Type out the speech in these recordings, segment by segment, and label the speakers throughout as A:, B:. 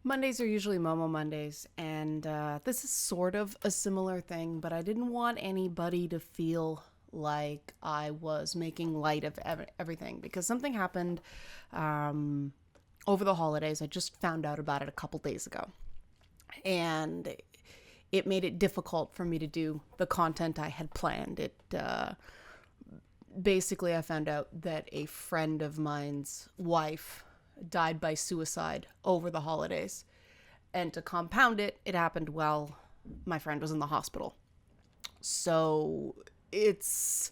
A: Mondays are usually Momo Mondays, and this is sort of a similar thing, but I didn't want anybody to feel like I was making light of everything because something happened over the holidays. I just found out about it a couple days ago, and it made it difficult for me to do the content I had planned. Basically, I found out that a friend of mine's wife died by suicide over the holidays. And to compound it, it happened while my friend was in the hospital. So it's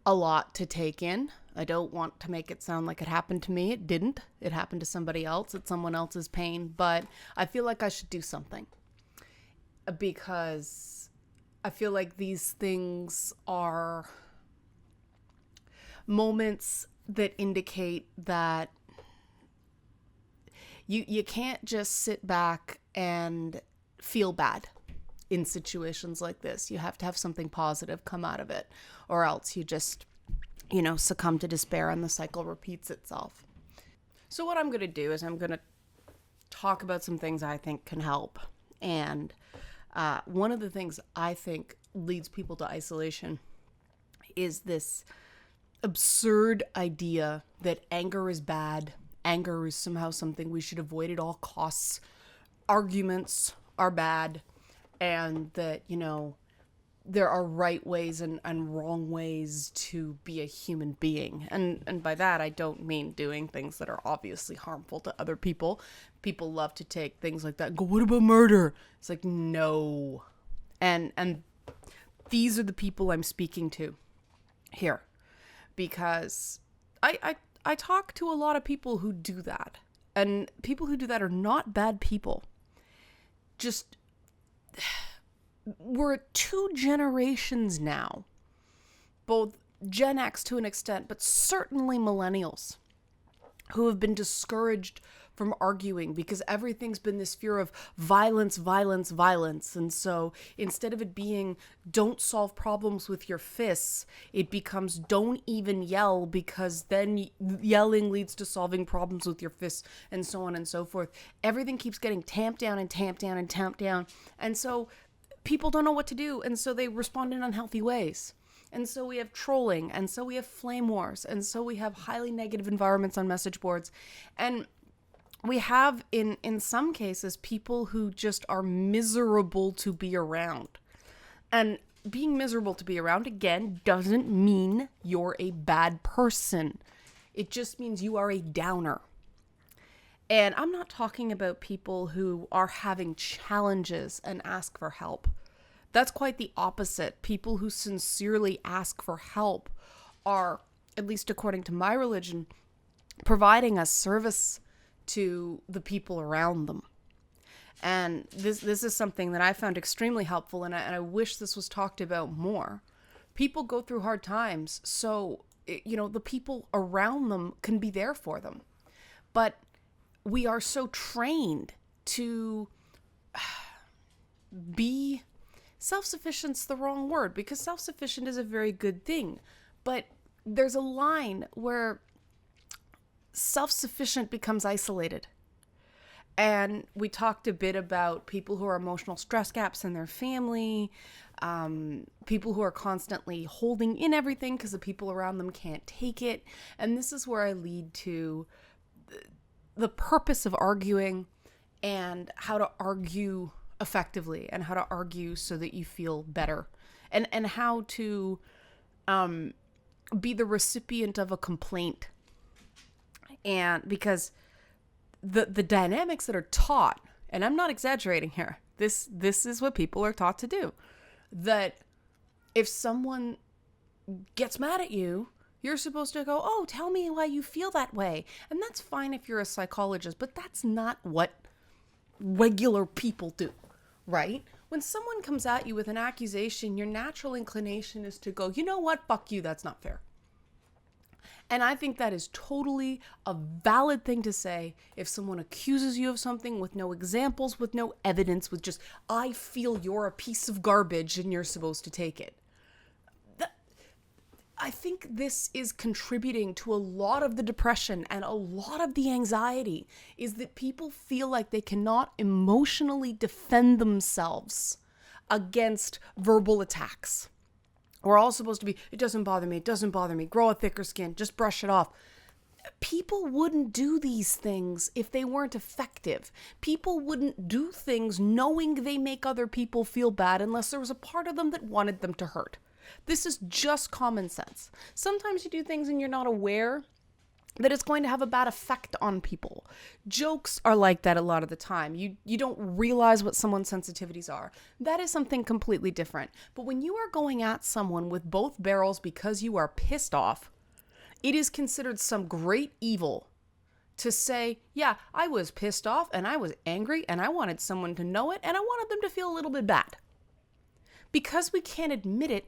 A: a lot to take in. I don't want to make it sound like it happened to me. It didn't. It happened to somebody else. It's someone else's pain. But I feel like I should do something because I feel like these things are moments that indicate that you can't just sit back and feel bad in situations like this. You have to have something positive come out of it, or else you just, succumb to despair and the cycle repeats itself. So what I'm going to do is I'm going to talk about some things I think can help. And one of the things I think leads people to isolation is this absurd idea that anger is bad. Anger is somehow something we should avoid at all costs. Arguments are bad. And that, there are right ways and wrong ways to be a human being. And by that, I don't mean doing things that are obviously harmful to other people. People love to take things like that and go, what about murder? It's like, no. And these are the people I'm speaking to here. Because I talk to a lot of people who do that. And people who do that are not bad people. Just, we're two generations now. Both Gen X to an extent, but certainly millennials who have been discouraged from arguing because everything's been this fear of violence, violence, violence. And so instead of it being don't solve problems with your fists, it becomes don't even yell because then yelling leads to solving problems with your fists and so on and so forth. Everything keeps getting tamped down and tamped down and tamped down. And so people don't know what to do. And so they respond in unhealthy ways. And so we have trolling, and so we have flame wars, and so we have highly negative environments on message boards. And we have, in some cases, people who just are miserable to be around. And being miserable to be around, again, doesn't mean you're a bad person. It just means you are a downer. And I'm not talking about people who are having challenges and ask for help. That's quite the opposite. People who sincerely ask for help are, at least according to my religion, providing a service to the people around them. And this is something that I found extremely helpful, and I wish this was talked about more. People go through hard times, so, the people around them can be there for them. But we are so trained to be... Self-sufficient's the wrong word, because self-sufficient is a very good thing. But there's a line where self-sufficient becomes isolated. And we talked a bit about people who are emotional stress gaps in their family, people who are constantly holding in everything because the people around them can't take it. And this is where I lead to the purpose of arguing and how to argue effectively and how to argue so that you feel better and how to be the recipient of a complaint. And because the dynamics that are taught, and I'm not exaggerating here, this is what people are taught to do, that if someone gets mad at you, you're supposed to go, oh, tell me why you feel that way. And that's fine if you're a psychologist, but that's not what regular people do. Right? When someone comes at you with an accusation, your natural inclination is to go, you know what? Fuck you. That's not fair. And I think that is totally a valid thing to say if someone accuses you of something with no examples, with no evidence, with just, I feel you're a piece of garbage and you're supposed to take it. I think this is contributing to a lot of the depression and a lot of the anxiety, is that people feel like they cannot emotionally defend themselves against verbal attacks. We're all supposed to be, it doesn't bother me, grow a thicker skin, just brush it off. People wouldn't do these things if they weren't effective. People wouldn't do things knowing they make other people feel bad unless there was a part of them that wanted them to hurt. This is just common sense. Sometimes you do things and you're not aware that it's going to have a bad effect on people. Jokes are like that a lot of the time. You don't realize what someone's sensitivities are. That is something completely different. But when you are going at someone with both barrels because you are pissed off, it is considered some great evil to say, yeah, I was pissed off and I was angry and I wanted someone to know it and I wanted them to feel a little bit bad. Because we can't admit it,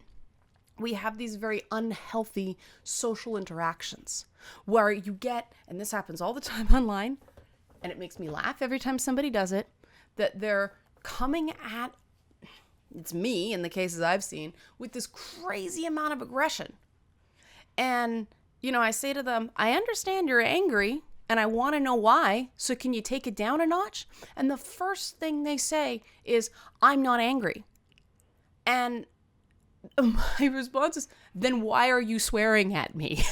A: we have these very unhealthy social interactions where you get, and this happens all the time online, and it makes me laugh every time somebody does it, that they're coming at, it's me in the cases I've seen, with this crazy amount of aggression. And I say to them, I understand you're angry and I want to know why. So can you take it down a notch? And the first thing they say is, I'm not angry. And my response is, then why are you swearing at me?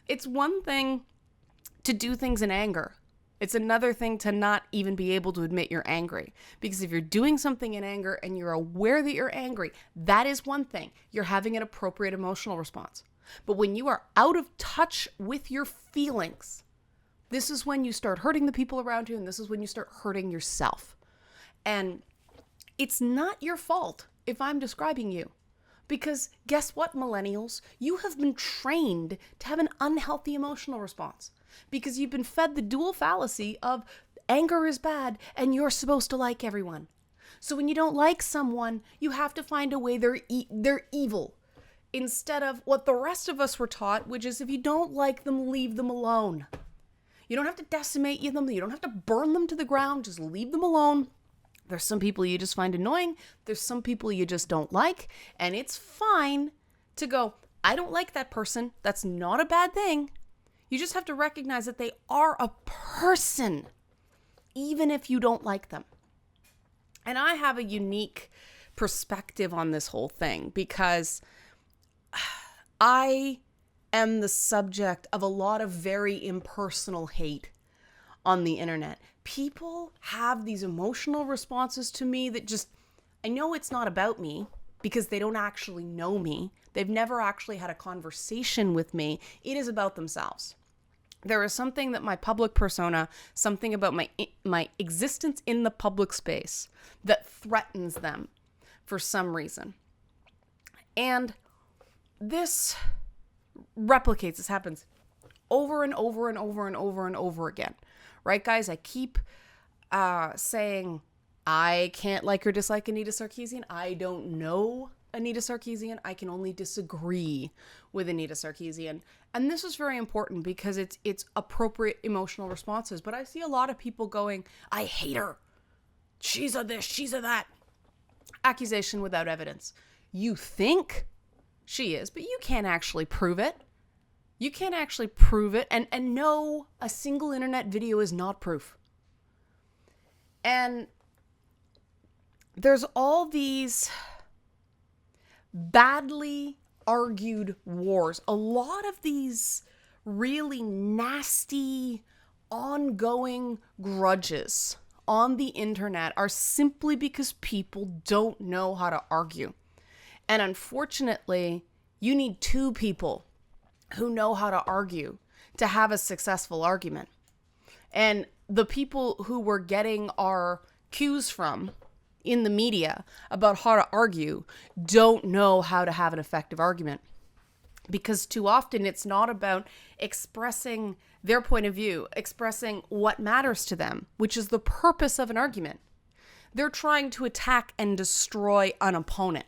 A: It's one thing to do things in anger. It's another thing to not even be able to admit you're angry. Because if you're doing something in anger and you're aware that you're angry, that is one thing. You're having an appropriate emotional response. But when you are out of touch with your feelings, this is when you start hurting the people around you, and this is when you start hurting yourself. And it's not your fault if I'm describing you. Because guess what, millennials? You have been trained to have an unhealthy emotional response. Because you've been fed the dual fallacy of anger is bad and you're supposed to like everyone. So when you don't like someone, you have to find a way they're evil. Instead of what the rest of us were taught, which is if you don't like them, leave them alone. You don't have to decimate them. You don't have to burn them to the ground. Just leave them alone. There's some people you just find annoying. There's some people you just don't like. And it's fine to go, I don't like that person. That's not a bad thing. You just have to recognize that they are a person, even if you don't like them. And I have a unique perspective on this whole thing because I am the subject of a lot of very impersonal hate on the internet. People have these emotional responses to me that just, I know it's not about me because they don't actually know me. They've never actually had a conversation with me. It is about themselves. There is something that my public persona, something about my existence in the public space that threatens them for some reason. And this replicates, this happens over and over and over and over and over again. Right, guys? I keep saying I can't like or dislike Anita Sarkeesian. I don't know Anita Sarkeesian. I can only disagree with Anita Sarkeesian. And this is very important because it's appropriate emotional responses. But I see a lot of people going, I hate her. She's a this, she's a that. Accusation without evidence. You think she is, but you can't actually prove it. You can't actually prove it. And no, a single internet video is not proof. And there's all these badly argued wars. A lot of these really nasty, ongoing grudges on the internet are simply because people don't know how to argue. And unfortunately, you need two people who know how to argue to have a successful argument. And the people who we're getting our cues from in the media about how to argue don't know how to have an effective argument. Because too often it's not about expressing their point of view, expressing what matters to them, which is the purpose of an argument. They're trying to attack and destroy an opponent.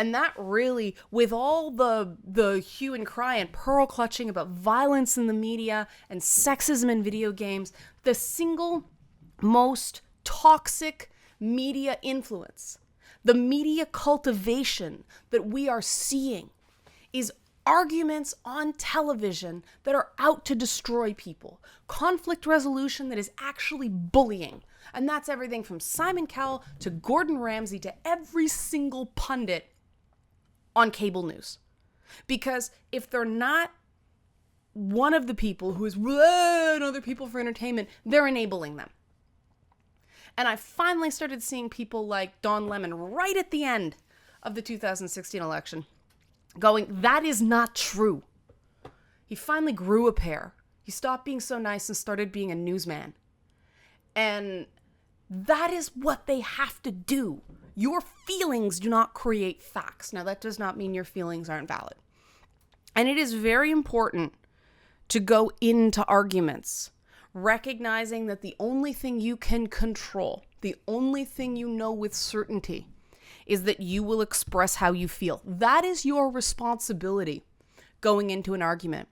A: And that really, with all the hue and cry and pearl clutching about violence in the media and sexism in video games, the single most toxic media influence The media cultivation that we are seeing is arguments on television that are out to destroy people. Conflict resolution that is actually bullying. And that's everything from Simon Cowell to Gordon Ramsay to every single pundit on cable news. Because if they're not one of the people who is relying on other people for entertainment, they're enabling them. And I finally started seeing people like Don Lemon right at the end of the 2016 election going, that is not true. He finally grew a pair. He stopped being so nice and started being a newsman. And that is what they have to do. Your feelings do not create facts. Now, that does not mean your feelings aren't valid. And it is very important to go into arguments recognizing that the only thing you can control, the only thing you know with certainty, is that you will express how you feel. That is your responsibility going into an argument.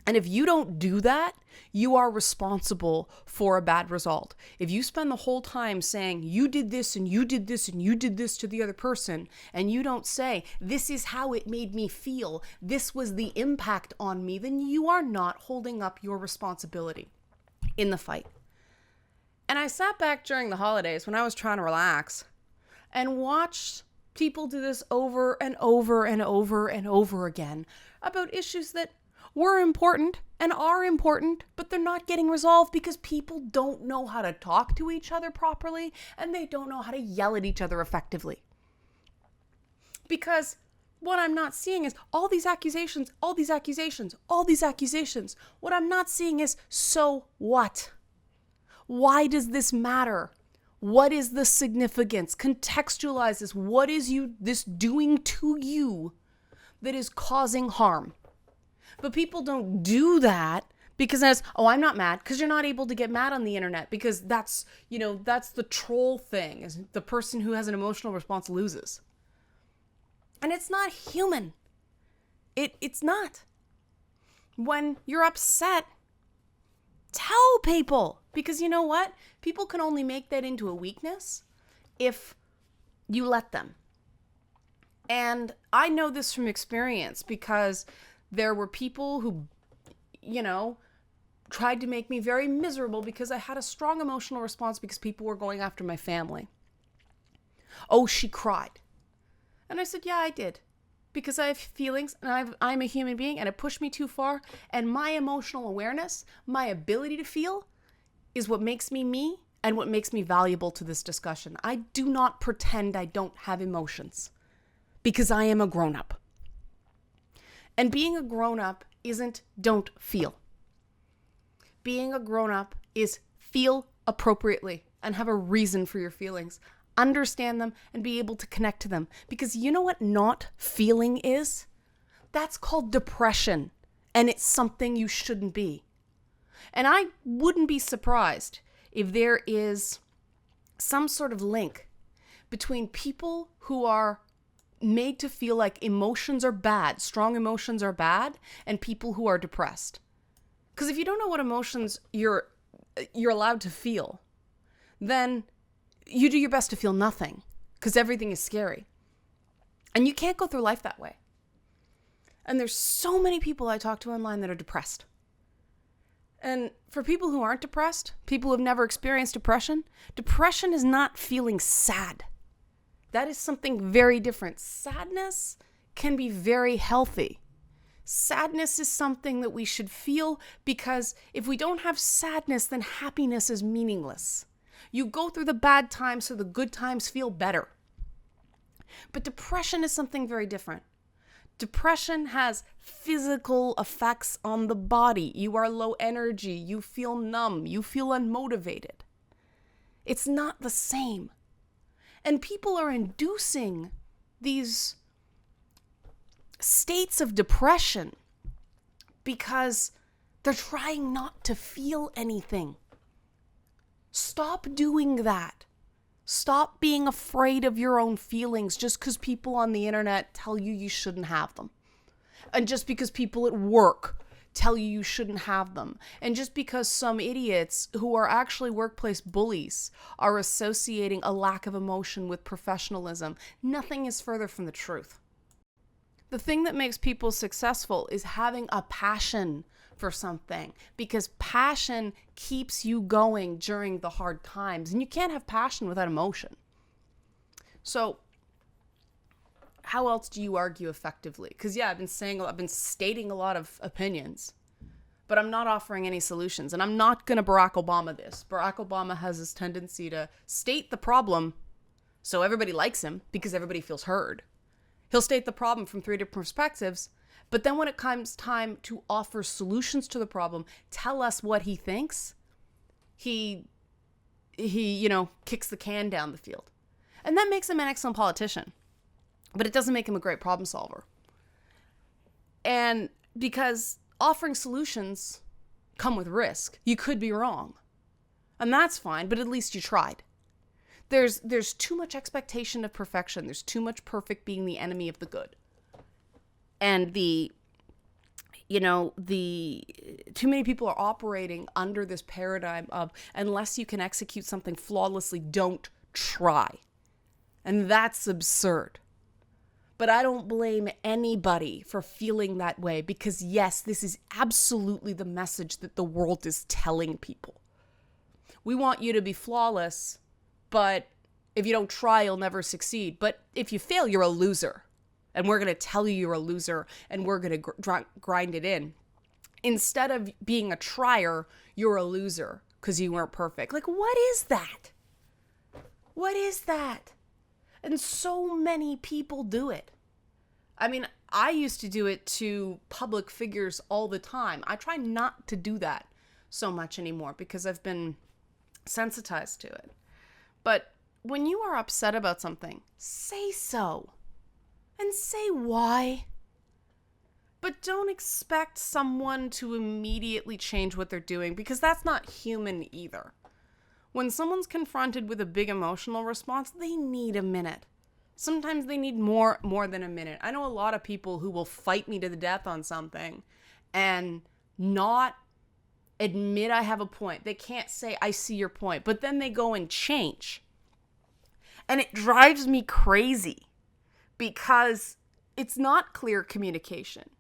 A: And if you don't do that, you are responsible for a bad result. If you spend the whole time saying, you did this and you did this and you did this to the other person, and you don't say, this is how it made me feel, this was the impact on me, then you are not holding up your responsibility in the fight. And I sat back during the holidays when I was trying to relax and watched people do this over and over and over and over again about issues that were important and are important, but they're not getting resolved because people don't know how to talk to each other properly and they don't know how to yell at each other effectively. Because what I'm not seeing is all these accusations, all these accusations, all these accusations. What I'm not seeing is, so what? Why does this matter? What is the significance? Contextualize this. What is this doing to you that is causing harm? But people don't do that because I'm not mad, because you're not able to get mad on the internet because that's the troll thing, is the person who has an emotional response loses. And it's not human. It's not. When you're upset, tell people, because you know what? People can only make that into a weakness if you let them. And I know this from experience because there were people who, tried to make me very miserable because I had a strong emotional response because people were going after my family. Oh, she cried. And I said, yeah, I did. Because I have feelings and I'm a human being and it pushed me too far. And my emotional awareness, my ability to feel, is what makes me me and what makes me valuable to this discussion. I do not pretend I don't have emotions because I am a grown-up. And being a grown-up isn't don't feel. Being a grown-up is feel appropriately and have a reason for your feelings. Understand them and be able to connect to them. Because you know what not feeling is? That's called depression. And it's something you shouldn't be. And I wouldn't be surprised if there is some sort of link between people who are made to feel like emotions are bad, strong emotions are bad, and people who are depressed. Because if you don't know what emotions you're allowed to feel, then you do your best to feel nothing, because everything is scary. And you can't go through life that way. And there's so many people I talk to online that are depressed. And for people who aren't depressed, people who have never experienced depression is not feeling sad. That is something very different. Sadness can be very healthy. Sadness is something that we should feel, because if we don't have sadness, then happiness is meaningless. You go through the bad times so the good times feel better. But depression is something very different. Depression has physical effects on the body. You are low energy. You feel numb. You feel unmotivated. It's not the same. And people are inducing these states of depression because they're trying not to feel anything. Stop doing that. Stop being afraid of your own feelings just because people on the internet tell you you shouldn't have them. And just because people at work tell you you shouldn't have them. And just because some idiots who are actually workplace bullies are associating a lack of emotion with professionalism, nothing is further from the truth. The thing that makes people successful is having a passion for something, because passion keeps you going during the hard times, and you can't have passion without emotion. So how else do you argue effectively? Because I've been stating a lot of opinions, but I'm not offering any solutions, and I'm not going to Barack Obama this. Barack Obama has this tendency to state the problem so everybody likes him because everybody feels heard. He'll state the problem from 3 different perspectives, but then when it comes time to offer solutions to the problem, tell us what he thinks, he kicks the can down the field. And that makes him an excellent politician, but it doesn't make him a great problem solver. And because offering solutions come with risk, you could be wrong. And that's fine, but at least you tried. There's too much expectation of perfection. There's too much perfect being the enemy of the good. And too many people are operating under this paradigm of, unless you can execute something flawlessly, don't try. And that's absurd. But I don't blame anybody for feeling that way, because yes, this is absolutely the message that the world is telling people. We want you to be flawless, but if you don't try, you'll never succeed. But if you fail, you're a loser. And we're going to tell you you're a loser, and we're going to grind it in. Instead of being a trier, you're a loser because you weren't perfect. Like, what is that? What is that? And so many people do it. I mean, I used to do it to public figures all the time. I try not to do that so much anymore because I've been sensitized to it. But when you are upset about something, say so. And say why. But don't expect someone to immediately change what they're doing, because that's not human either. When someone's confronted with a big emotional response, they need a minute. Sometimes they need more than a minute. I know a lot of people who will fight me to the death on something and not admit I have a point. They can't say, I see your point, but then they go and change. And it drives me crazy because it's not clear communication.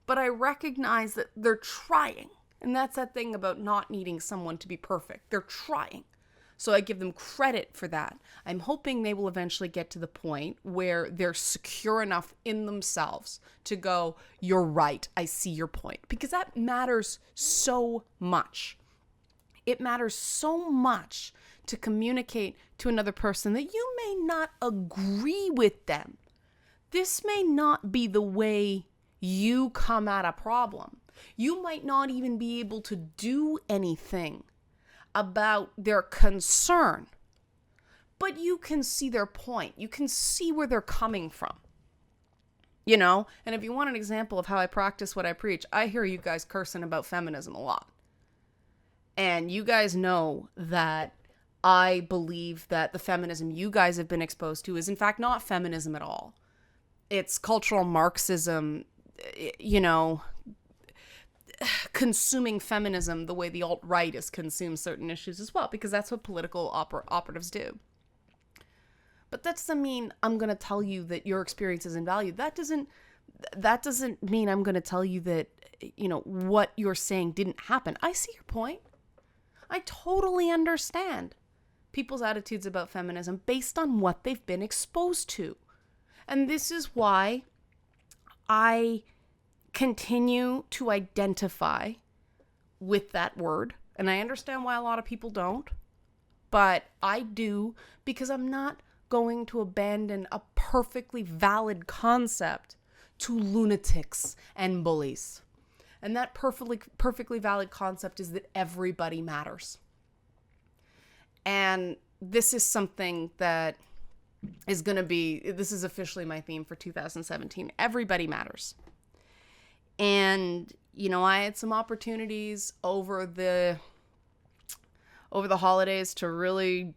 A: But I recognize that they're trying. And that's that thing about not needing someone to be perfect. They're trying. So I give them credit for that. I'm hoping they will eventually get to the point where they're secure enough in themselves to go, you're right, I see your point. Because that matters so much. It matters so much to communicate to another person that you may not agree with them. This may not be the way you come at a problem. You might not even be able to do anything about their concern, but you can see their point. You can see where they're coming from. And if you want an example of how I practice what I preach, I hear you guys cursing about feminism a lot. And you guys know that I believe that the feminism you guys have been exposed to is in fact not feminism at all. It's cultural Marxism, consuming feminism the way the alt-right has consumed certain issues as well, because that's what political operatives do. But that doesn't mean I'm going to tell you that your experience is invaluable. That doesn't mean I'm going to tell you that, what you're saying didn't happen. I see your point. I totally understand people's attitudes about feminism based on what they've been exposed to. And this is why I continue to identify with that word. And I understand why a lot of people don't, but I do, because I'm not going to abandon a perfectly valid concept to lunatics and bullies. And that perfectly valid concept is that everybody matters. And this is something that this is officially my theme for 2017. Everybody matters. And, I had some opportunities over the holidays to really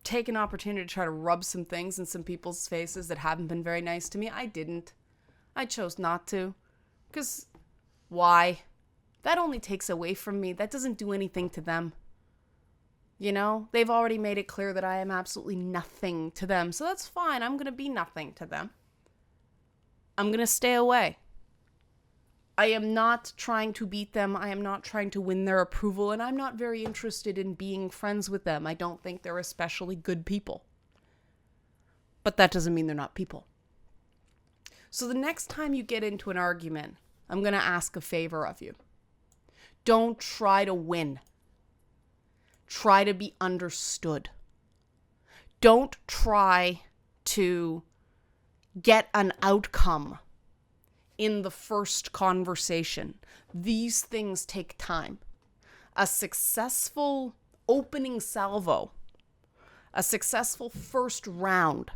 A: take an opportunity to try to rub some things in some people's faces that haven't been very nice to me. I didn't. I chose not to. Because Why? That only takes away from me. That doesn't do anything to them. You know, they've already made it clear that I am absolutely nothing to them. So that's fine. I'm going to be nothing to them. I'm going to stay away. I am not trying to beat them. I am not trying to win their approval. And I'm not very interested in being friends with them. I don't think they're especially good people. But that doesn't mean they're not people. So the next time you get into an argument, I'm going to ask a favor of you. Don't try to win. Try to be understood. Don't try to get an outcome in the first conversation. These things take time. A successful opening salvo, a successful first round,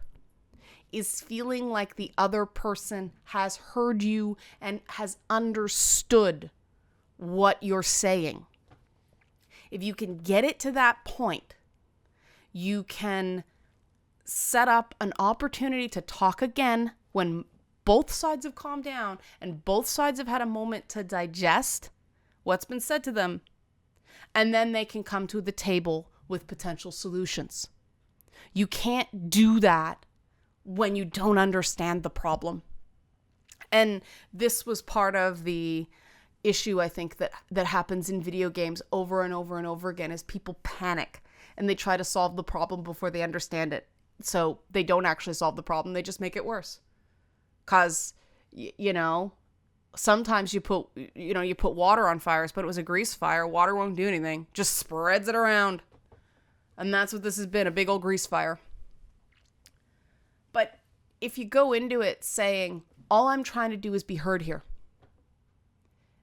A: is feeling like the other person has heard you and has understood what you're saying. If you can get it to that point, you can set up an opportunity to talk again when both sides have calmed down and both sides have had a moment to digest what's been said to them, and then they can come to the table with potential solutions. You can't do that when you don't understand the problem. And this was part of the issue, I think, that happens in video games over and over and over again, is people panic and they try to solve the problem before they understand it. So they don't actually solve the problem, they just make it worse. Because, you know, sometimes you put water on fires, but it was a grease fire. Water won't do anything, just spreads it around. And that's what this has been, a big old grease fire. But if you go into it saying, all I'm trying to do is be heard here.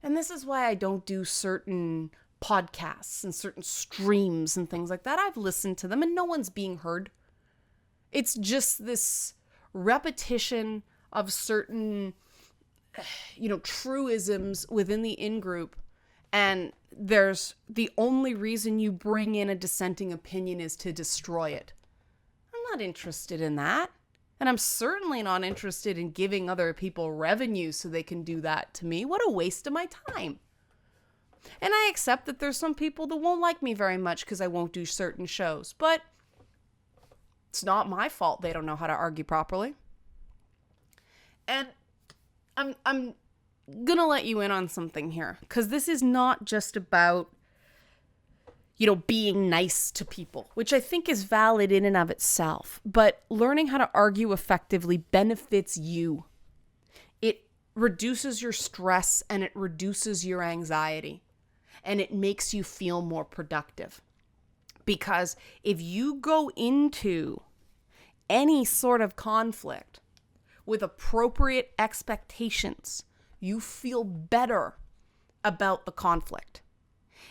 A: And this is why I don't do certain podcasts and certain streams and things like that. I've listened to them and no one's being heard. It's just this repetition of certain, truisms within the in-group. And there's the only reason you bring in a dissenting opinion is to destroy it. I'm not interested in that. And I'm certainly not interested in giving other people revenue so they can do that to me. What a waste of my time. And I accept that there's some people that won't like me very much because I won't do certain shows. But it's not my fault they don't know how to argue properly. And I'm going to let you in on something here. Because this is not just about, being nice to people, which I think is valid in and of itself. But learning how to argue effectively benefits you. It reduces your stress and it reduces your anxiety. And it makes you feel more productive. Because if you go into any sort of conflict with appropriate expectations, you feel better about the conflict.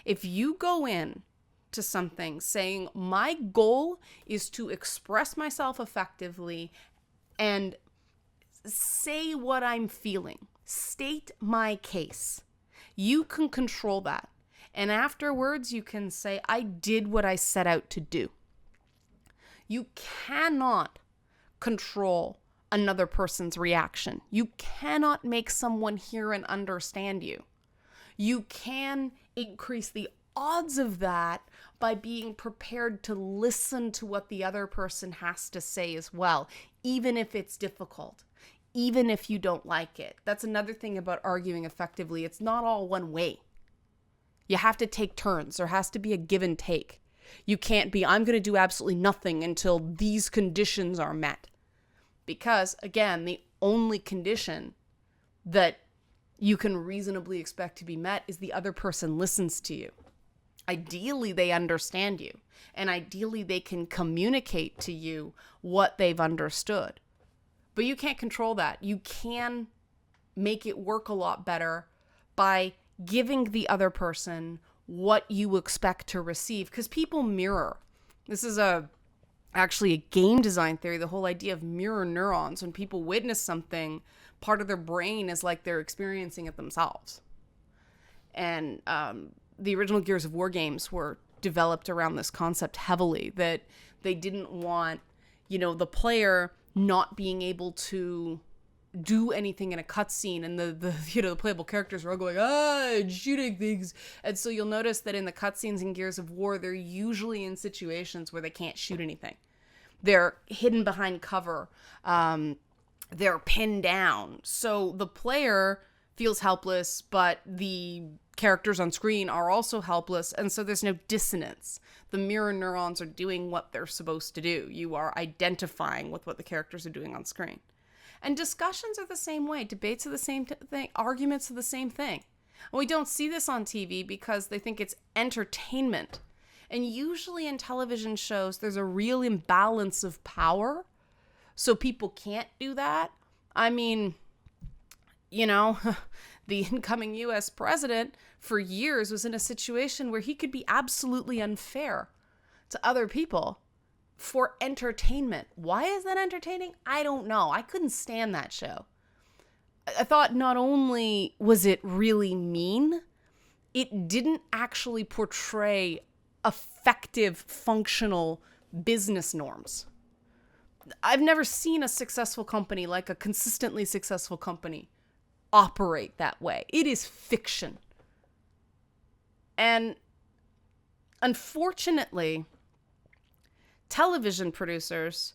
A: If you go in to something saying, my goal is to express myself effectively and say what I'm feeling, state my case, you can control that. And afterwards, you can say, I did what I set out to do. You cannot control another person's reaction. You cannot make someone hear and understand you. You can increase the odds of that by being prepared to listen to what the other person has to say as well, even if it's difficult, even if you don't like it. That's another thing about arguing effectively. It's not all one way. You have to take turns. There has to be a give and take. You can't be, I'm going to do absolutely nothing until these conditions are met. Because, again, the only condition that you can reasonably expect to be met is the other person listens to you. Ideally, they understand you. And ideally, they can communicate to you what they've understood. But you can't control that. You can make it work a lot better by giving the other person what you expect to receive. Because people mirror. This is actually a game design theory, the whole idea of mirror neurons. When people witness something, part of their brain is like they're experiencing it themselves. And the original Gears of War games were developed around this concept heavily, that they didn't want, the player not being able to do anything in a cutscene, and the playable characters are all going, and shooting things. And so you'll notice that in the cutscenes in Gears of War, they're usually in situations where they can't shoot anything. They're hidden behind cover. They're pinned down. So the player feels helpless, but the characters on screen are also helpless, and so there's no dissonance. The mirror neurons are doing what they're supposed to do. You are identifying with what the characters are doing on screen. And discussions are the same way. Debates are the same thing. Arguments are the same thing. And we don't see this on TV because they think it's entertainment. And usually in television shows, there's a real imbalance of power. So people can't do that. I mean, the incoming U.S. president for years was in a situation where he could be absolutely unfair to other people for entertainment. Why is that entertaining? I don't know. I couldn't stand that show. I thought not only was it really mean, it didn't actually portray effective, functional business norms. I've never seen a successful company, like a consistently successful company, operate that way. It is fiction. And unfortunately, television producers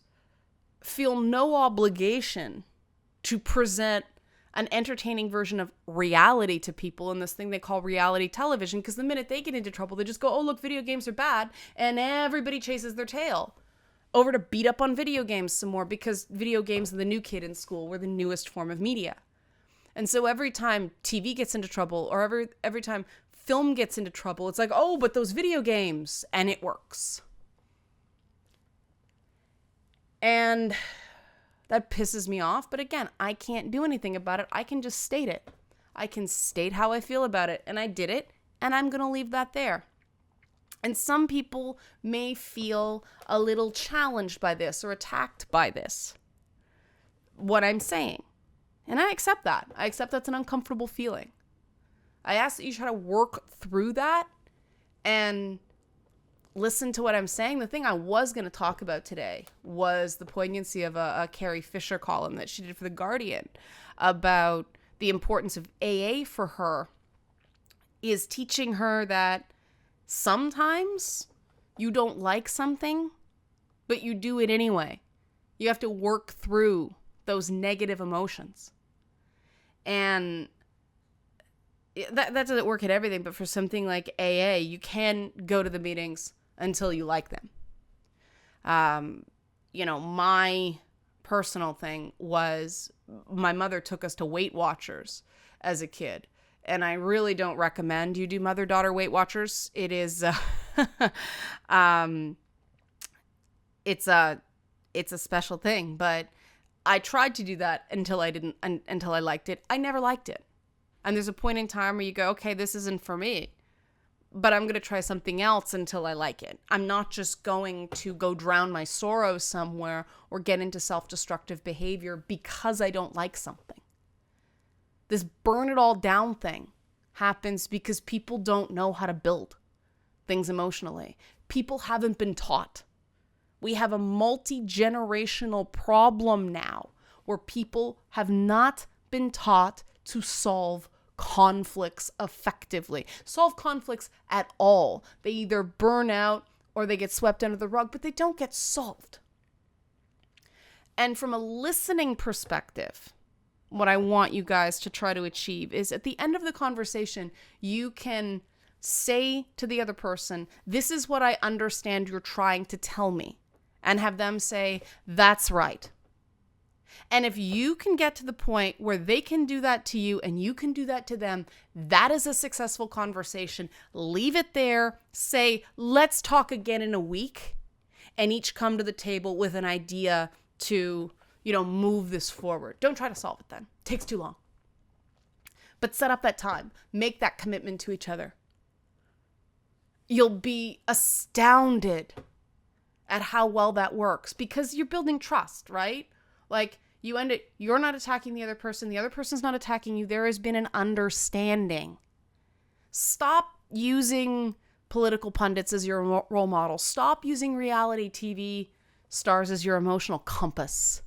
A: feel no obligation to present an entertaining version of reality to people in this thing they call reality television, because the minute they get into trouble, they just go, oh, look, video games are bad, and everybody chases their tail over to beat up on video games some more, because video games are the new kid in school. We're the newest form of media. And so every time TV gets into trouble, or every time film gets into trouble, it's like, oh, but those video games, and it works. And that pisses me off. But again, I can't do anything about it. I can just state it. I can state how I feel about it. And I did it. And I'm going to leave that there. And some people may feel a little challenged by this or attacked by this, what I'm saying. And I accept that. I accept that's an uncomfortable feeling. I ask that you try to work through that and listen to what I'm saying. The thing I was going to talk about today was the poignancy of a Carrie Fisher column that she did for The Guardian about the importance of AA for her, is teaching her that sometimes you don't like something, but you do it anyway. You have to work through those negative emotions. And that doesn't work at everything, but for something like AA, you can go to the meetings until you like them. My personal thing was my mother took us to Weight Watchers as a kid. And I really don't recommend you do mother-daughter Weight Watchers. It is, it's a special thing, but I tried to do that until I liked it. I never liked it. And there's a point in time where you go, okay, this isn't for me, but I'm going to try something else until I like it. I'm not just going to go drown my sorrows somewhere or get into self-destructive behavior because I don't like something. This burn it all down thing happens because people don't know how to build things emotionally. People haven't been taught. We have a multi-generational problem now where people have not been taught to solve conflicts effectively. Solve conflicts at all. They either burn out or they get swept under the rug, but they don't get solved. And from a listening perspective, what I want you guys to try to achieve is at the end of the conversation, you can say to the other person, this is what I understand you're trying to tell me, and have them say, that's right. And if you can get to the point where they can do that to you and you can do that to them, that is a successful conversation. Leave it there. Say, let's talk again in a week, and each come to the table with an idea to, move this forward. Don't try to solve it then. It takes too long. But set up that time. Make that commitment to each other. You'll be astounded at how well that works because you're building trust, right? Like, you're not attacking the other person's not attacking you. There has been an understanding. Stop using political pundits as your role model. Stop using reality TV stars as your emotional compass.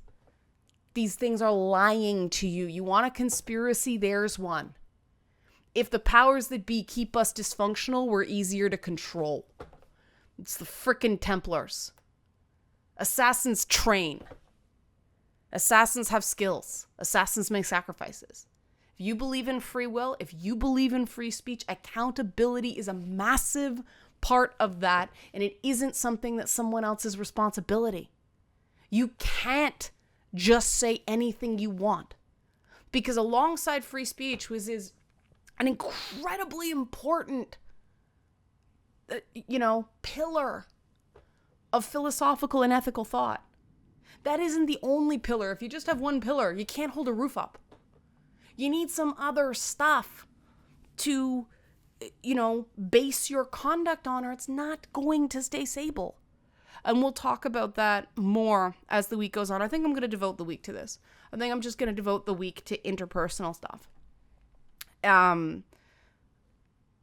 A: These things are lying to you. You want a conspiracy? There's one. If the powers that be keep us dysfunctional, we're easier to control. It's the frickin' Templars. Assassins train. Assassins have skills. Assassins make sacrifices. If you believe in free will, if you believe in free speech, accountability is a massive part of that, and it isn't something that's someone else's responsibility. You can't just say anything you want, because alongside free speech is an incredibly important, pillar of philosophical and ethical thought. That isn't the only pillar. If you just have one pillar, you can't hold a roof up. You need some other stuff to, base your conduct on, or it's not going to stay stable. And we'll talk about that more as the week goes on. I think I'm going to devote the week to this. I think I'm just going to devote the week to interpersonal stuff.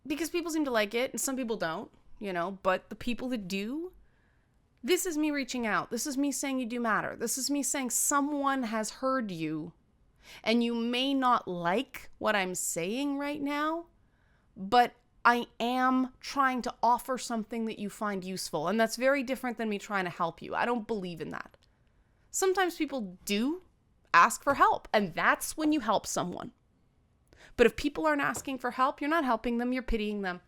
A: Because people seem to like it, and some people don't, but the people that do, this is me reaching out. This is me saying you do matter. This is me saying someone has heard you, and you may not like what I'm saying right now, but I am trying to offer something that you find useful. And that's very different than me trying to help you. I don't believe in that. Sometimes people do ask for help, and that's when you help someone. But if people aren't asking for help, you're not helping them, you're pitying them.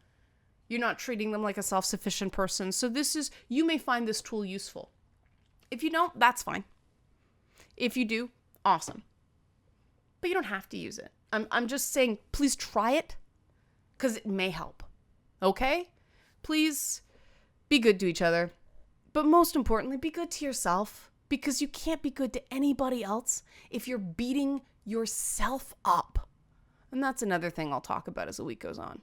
A: You're not treating them like a self-sufficient person. So you may find this tool useful. If you don't, that's fine. If you do, awesome. But you don't have to use it. I'm just saying, please try it, because it may help. Okay? Please be good to each other. But most importantly, be good to yourself, because you can't be good to anybody else if you're beating yourself up. And that's another thing I'll talk about as the week goes on.